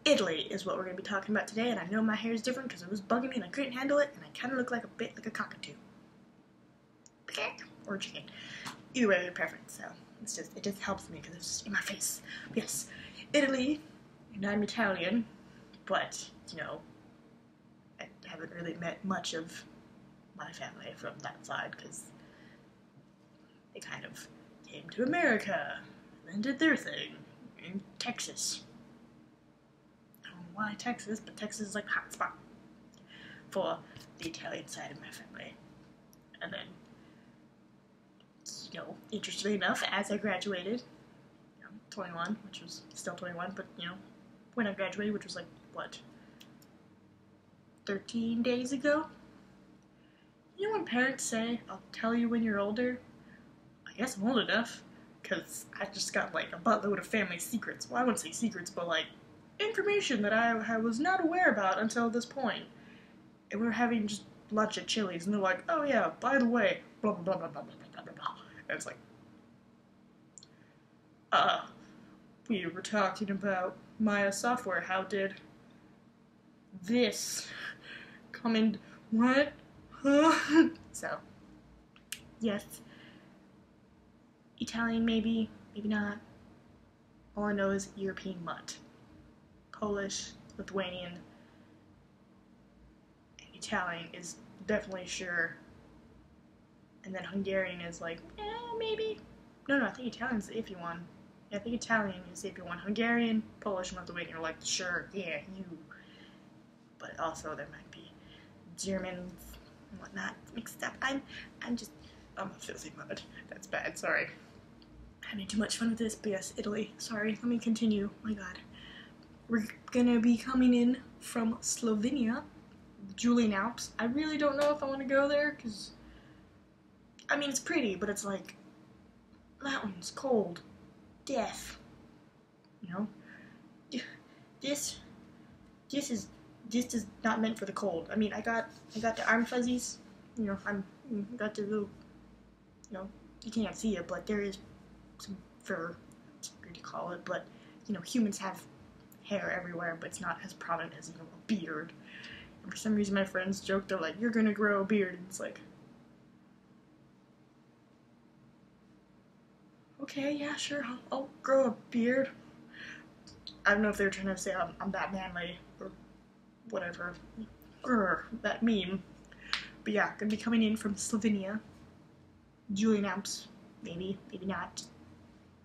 Italy is what we're going to be talking about today, and I know my hair is different because it was bugging me and I couldn't handle it, and I kind of look like a bit like a cockatoo. Or a chicken. Either way, your preference, so it just helps me because it's just in my face. But yes, Italy, and I'm Italian, but, you know, I haven't really met much of my family from that side because they kind of came to America and did their thing in Texas. I don't know why Texas, but Texas is like a hot spot for the Italian side of my family. And then, you know, interestingly enough, as I graduated, 21, which was still 21, but, you know, when I graduated, which was like, what, 13 days ago? You know when parents say, I'll tell you when you're older? I guess I'm old enough, because I just got, like, a buttload of family secrets. Well, I wouldn't say secrets, but, like, information that I was not aware about until this point. And we were having just lunch at Chili's, and they're like, oh yeah, by the way, blah, blah, blah, blah, blah, blah, blah, blah. And it's like, we were talking about Maya software. How did this come in? What? Huh? So, yes. Italian, maybe, maybe not. All I know is European mutt. Polish, Lithuanian, and Italian is definitely sure. And then Hungarian is like, maybe. No, I think Italian's the iffy one. Yeah, I think Italian is the iffy one. Hungarian, Polish, and Lithuanian are like, sure, yeah, you. But also there might be Germans and whatnot mixed up. I'm a filthy mud. That's bad, sorry. Having too much fun with this, but yes, Italy. Sorry, let me continue. My god. We're gonna be coming in from Slovenia, Julian Alps. I really don't know if I want to go there, because, I mean, it's pretty, but it's like, mountains, cold, death, you know? This is not meant for the cold. I mean, I got the arm fuzzies, you know, got the little, you know, you can't see it, but there is some fur, it's weird to call it, but, you know, humans have hair everywhere, but it's not as prominent as, you know, a beard. And for some reason my friends joke, they're like, you're gonna grow a beard, and it's like, okay, yeah, sure, I'll grow a beard. I don't know if they were trying to say I'm that manly, or whatever, that meme. But yeah, gonna be coming in from Slovenia, Julian Alps, maybe not,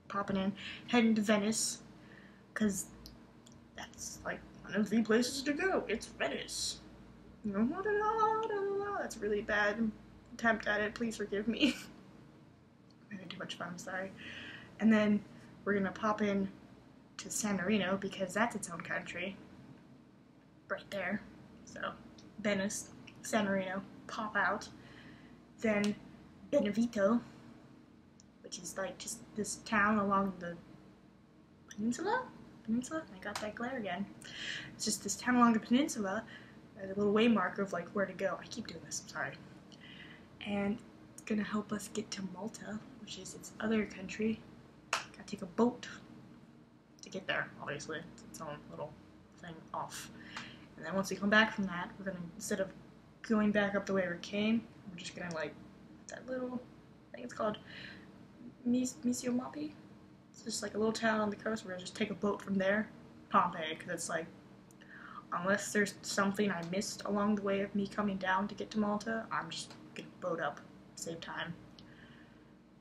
popping in, heading to Venice, because that's like one of the places to go, it's Venice. You know, that's a really bad attempt at it, please forgive me. I'm having too much fun, I'm sorry. And then we're gonna pop in to San Marino, because that's its own country. Right there. So, Venice, San Marino, pop out. Then, Benevento, which is like just this town along the peninsula? I got that glare again. It's just this town along the peninsula. There's a little way marker of like where to go. I keep doing this, I'm sorry. And it's gonna help us get to Malta, which is its other country. Gotta take a boat to get there, obviously. It's its own little thing off. And then once we come back from that, we're gonna, instead of going back up the way we came, we're just gonna like, that little, I think it's called Museo. It's just like a little town on the coast. We're gonna just take a boat from there, Pompei, because it's like, unless there's something I missed along the way of me coming down to get to Malta, I'm just gonna boat up, save time.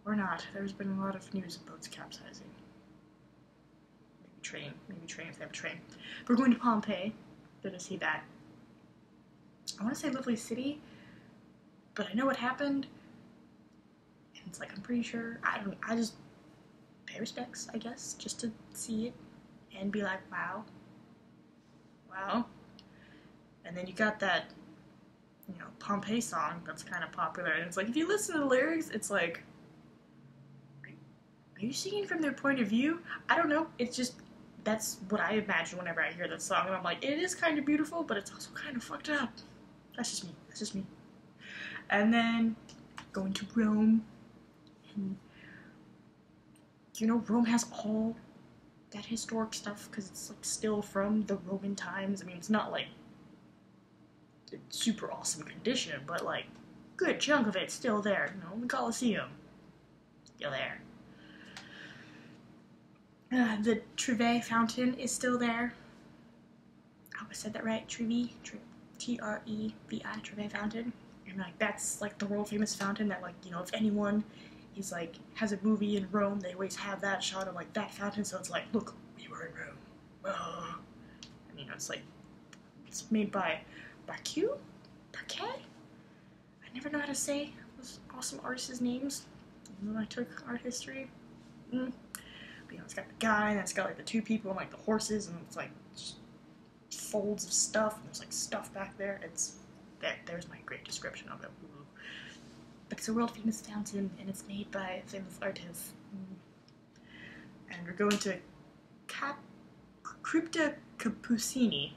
Or not. There's been a lot of news of boats capsizing. Maybe train if they have a train. We're going to Pompei. Gonna see that. I want to say lovely city, but I know what happened, and it's like, I'm pretty sure, I just pay respects, I guess, just to see it, and be like, wow. And then you got that, you know, Pompei song that's kind of popular, and it's like, if you listen to the lyrics, it's like, are you singing from their point of view? I don't know, it's just, that's what I imagine whenever I hear that song, and I'm like, it is kind of beautiful, but it's also kind of fucked up. That's just me. And then, going to Rome, and, you know, Rome has all that historic stuff, because it's like still from the Roman times. I mean, it's not like super awesome condition, but like good chunk of it's still there. You know, the Colosseum, still there. The Trevi fountain is still there. I hope I said that right. Trevi, T-R-E-V-I, Trevi fountain. And like that's like the world famous fountain that, like, you know, if anyone is like has a movie in Rome, they always have that shot of like that fountain. So it's like, look, we were in Rome. Oh. And you know, it's like it's made by Parquet. I never know how to say those awesome artists' names. Even though I took art history. But, you know, it's got the guy, and it's got like the two people and like the horses, and it's like just folds of stuff, and there's like stuff back there. It's there's my great description of it. Ooh. But it's a world famous fountain, and it's made by a famous artist. And we're going to Cripta Capuccini.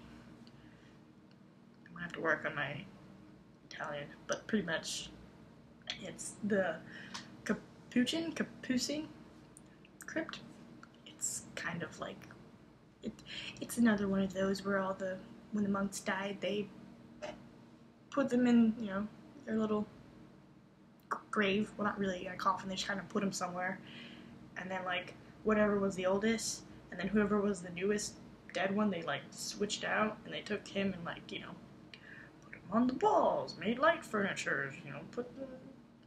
I'm gonna have to work on my Italian, but pretty much it's the Capuccini crypt. It's kind of like it's another one of those where when the monks died, they put them in, you know, their little grave. Well, not really a coffin. They just kind of put them somewhere, and then like whatever was the oldest, and then whoever was the newest dead one, they like switched out, and they took him and like, you know, put him on the walls, made light furniture, you know, put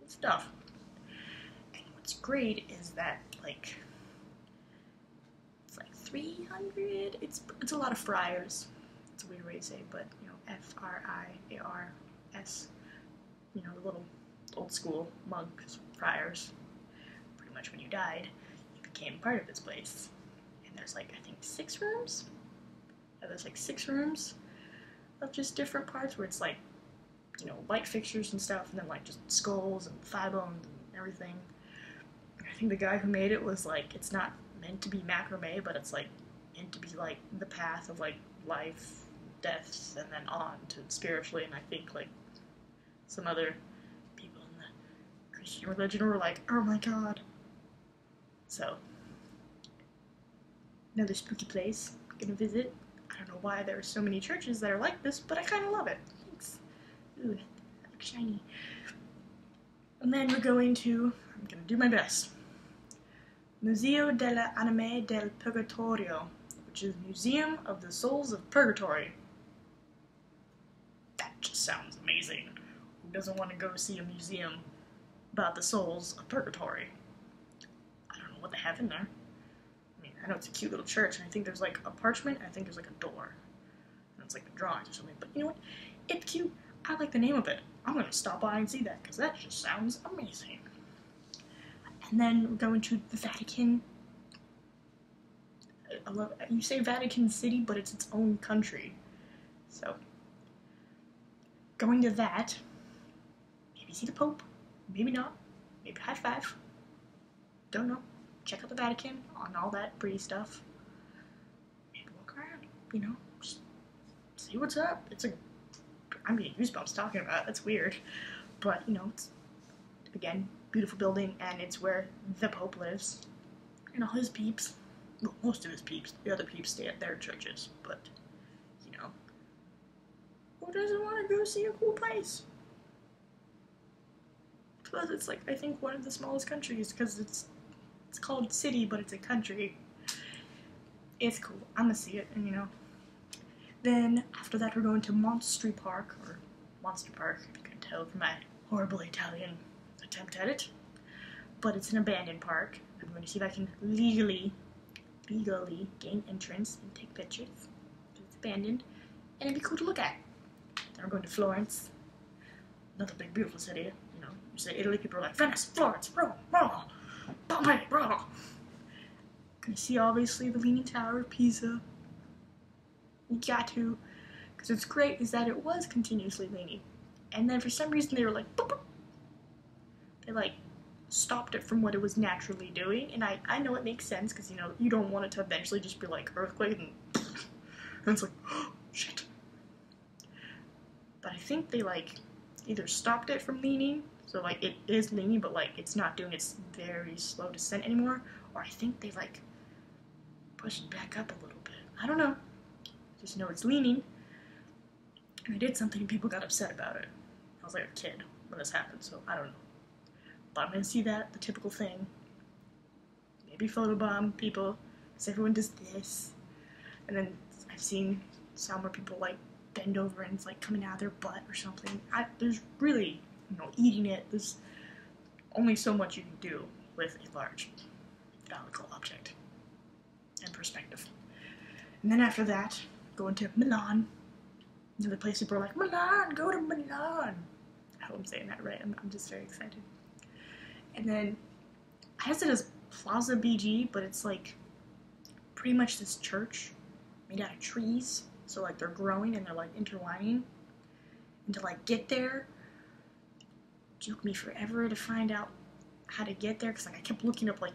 stuff. And what's great is that like it's like 300. It's a lot of friars. It's a weird way to say it, but you know, F-R-I-A-R-S. You know, the little old school monks, friars. Pretty much when you died, you became part of this place. And there's like, I think 6 rooms? Yeah, there's like 6 rooms of just different parts where it's like, you know, light fixtures and stuff, and then like just skulls and thigh bones and everything. I think the guy who made it was like, it's not meant to be macrame, but it's like meant to be like the path of like life, death, and then on to spiritually. And I think like some other people in the Christian religion were like, oh my god. So another spooky place I'm gonna visit. I don't know why there are so many churches that are like this, but I kind of love it. Thanks. Ooh, that looks shiny. And then we're going to, I'm gonna do my best, Museo delle Anime del Purgatorio, which is Museum of the Souls of Purgatory. That just sounds amazing. Who doesn't want to go see a museum about the souls of Purgatory? I don't know what they have in there. I mean, I know it's a cute little church, and I think there's like a parchment, and I think there's like a door. And it's like the drawings or something, but you know what? It's cute. I like the name of it. I'm gonna stop by and see that, because that just sounds amazing. And then we're going to the Vatican. I love, you say Vatican City, but it's its own country. So, going to that, maybe see the Pope, maybe not, maybe high five, don't know. Check out the Vatican on all that pretty stuff. Maybe walk around, you know, just see what's up. I'm getting goosebumps talking about it, that's weird. But, you know, it's, again, beautiful building, and it's where the Pope lives, and all his peeps. Well, most of his peeps. The other peeps stay at their churches, but, you know, who doesn't want to go see a cool place? Plus, it's like, I think one of the smallest countries, because it's called city, but it's a country. It's cool. I'm gonna see it, and you know. Then, after that, we're going to Mostri Park, or Monster Park, if you can tell from my horrible Italian attempt at it. But it's an abandoned park. I'm going to see if I can legally gain entrance and take pictures. It's abandoned, and it'd be cool to look at. Then we're going to Florence, another big beautiful city. You know, you say Italy, people are like Venice, Florence, Rome, Pompei, Gonna see obviously the Leaning Tower of Pisa. You got to, because what's great is that it was continuously leaning, and then for some reason they were like, boop, boop. They like stopped it from what it was naturally doing, and I know it makes sense, because, you know, you don't want it to eventually just be like earthquake, and it's like, oh, shit. But I think they like either stopped it from leaning, so like it is leaning, but like it's not doing its very slow descent anymore, or I think they like pushed back up a little bit. I don't know. Just know it's leaning. And I did something and people got upset about it. I was like a kid when this happened, so I don't know. But I'm gonna see that, the typical thing. Maybe photobomb people, because everyone does this. And then I've seen some where people like bend over and it's like coming out of their butt or something. There's really, eating it, there's only so much you can do with a large phallical object and perspective. And then after that, go into Milan. Another place people are like, Milan, go to Milan. I hope I'm saying that right. I'm just very excited. And then I guess it is Plassa BG, but it's like pretty much this church made out of trees. So like they're growing and they're like intertwining. And to like get there, it took me forever to find out how to get there, because like I kept looking up like,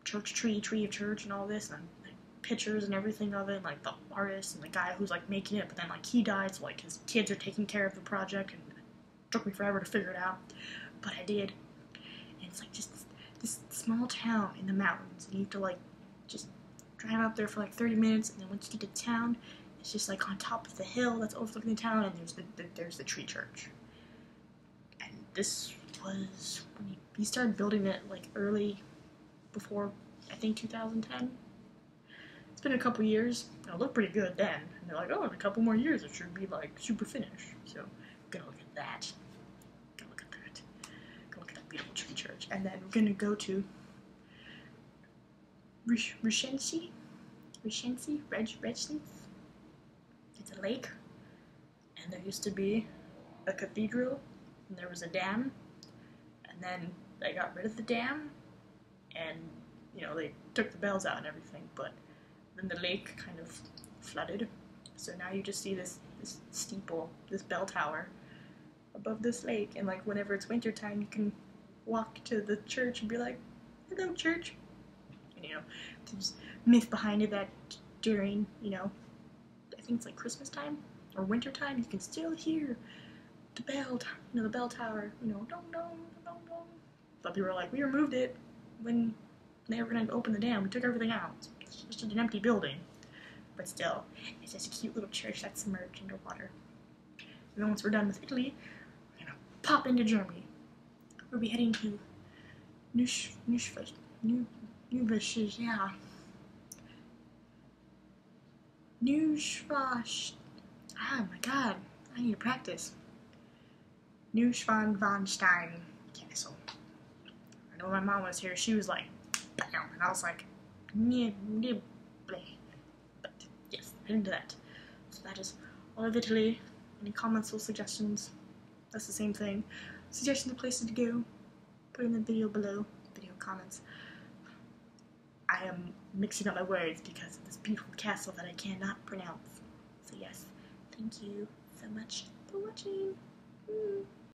church tree of church and all this, and like, pictures and everything of it, and, like the artist and the guy who's like making it, but then like he died, so like his kids are taking care of the project, and it took me forever to figure it out, but I did. And it's like just this small town in the mountains, and you have to like just drive up there for like 30 minutes, and then once you get to town, it's just like on top of the hill that's overlooking the town, and there's the tree church. And this was when he started building it like early before, I think, 2010. It's been a couple years. It looked pretty good then. And they're like, oh, in a couple more years it should be like super finished. So, gonna look at that. Gonna look at that. Gonna look at that beautiful tree church. And then we're gonna go to Reschensee. Reschensee? Reschensee? It's a lake. And there used to be a cathedral. And there was a dam. And then they got rid of the dam. And, they took the bells out and everything, but then the lake kind of flooded. So now you just see this steeple, this bell tower above this lake, and like whenever it's winter time, you can walk to the church and be like, hello, church. And, there's myth behind it that during, I think it's like Christmas time or winter time, you can still hear the bell, the bell tower, dong, dong, dong, dong. But people were like, we removed it when they were going to open the dam. We took everything out. It's just an empty building. But still, it's just a cute little church that's submerged underwater. And then once we're done with Italy, we're going to pop into Germany. We'll be heading to Neuschwanstein. Oh my god, I need to practice. Neuschwanstein Castle. I know my mom was here, she was like, bam, and I was like, but yes, into that. So that is all of Italy. Any comments or suggestions? That's the same thing. Suggestions of places to go, put in the video below, video comments. I am mixing up my words because of this beautiful castle that I cannot pronounce. So yes, thank you so much for watching.